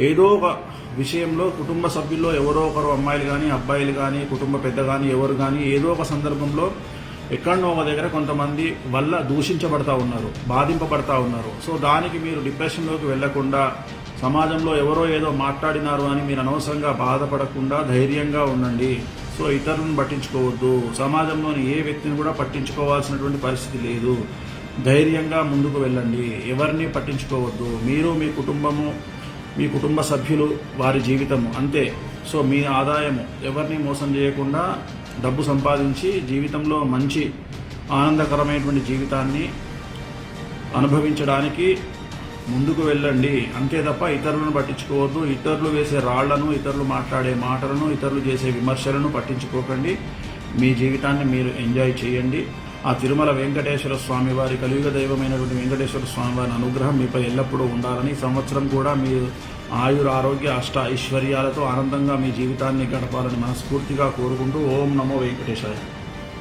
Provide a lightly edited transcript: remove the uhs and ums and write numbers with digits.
ఏదో ఒక విషయంలో కుటుంబ సభ్యుల్లో ఎవరో ఒకరు అమ్మాయిలు కానీ అబ్బాయిలు కానీ కుటుంబ పెద్ద కానీ ఎవరు కానీ ఏదో ఒక సందర్భంలో ఎక్కడనో ఒక దగ్గర కొంతమంది వల్ల దూషించబడతా ఉన్నారు, బాధింపబడతా ఉన్నారు. సో దానికి మీరు డిప్రెషన్లోకి వెళ్లకుండా సమాజంలో ఎవరో ఏదో మాట్లాడినారు అని మీరు అనవసరంగా బాధపడకుండా ధైర్యంగా ఉండండి. సో ఇతరులను పట్టించుకోవద్దు, సమాజంలోని ఏ వ్యక్తిని కూడా పట్టించుకోవాల్సినటువంటి పరిస్థితి లేదు. ధైర్యంగా ముందుకు వెళ్ళండి, ఎవరిని పట్టించుకోవద్దు. మీరు మీ కుటుంబము, మీ కుటుంబ సభ్యులు, వారి జీవితము అంతే. సో మీ ఆదాయము ఎవరిని మోసం చేయకుండా డబ్బు సంపాదించి జీవితంలో మంచి ఆనందకరమైనటువంటి జీవితాన్ని అనుభవించడానికి ముందుకు వెళ్ళండి, అంతే తప్ప ఇతరులను పట్టించుకోవద్దు. ఇతరులు వేసే రాళ్లను, ఇతరులు మాట్లాడే మాటలను, ఇతరులు చేసే విమర్శలను పట్టించుకోకండి. మీ జీవితాన్ని మీరు ఎంజాయ్ చేయండి. ఆ తిరుమల వెంకటేశ్వర స్వామి వారి కలియుగ దైవమైనటువంటి వెంకటేశ్వర స్వామి వారి అనుగ్రహం మీపై ఎల్లప్పుడూ ఉండాలని, సంవత్సరం కూడా మీరు ఆయుర ఆరోగ్య అష్ట ఐశ్వర్యాలతో ఆనందంగా మీ జీవితాన్ని గడపాలని మనస్ఫూర్తిగా కోరుకుంటూ ఓం నమో వెంకటేశాయ.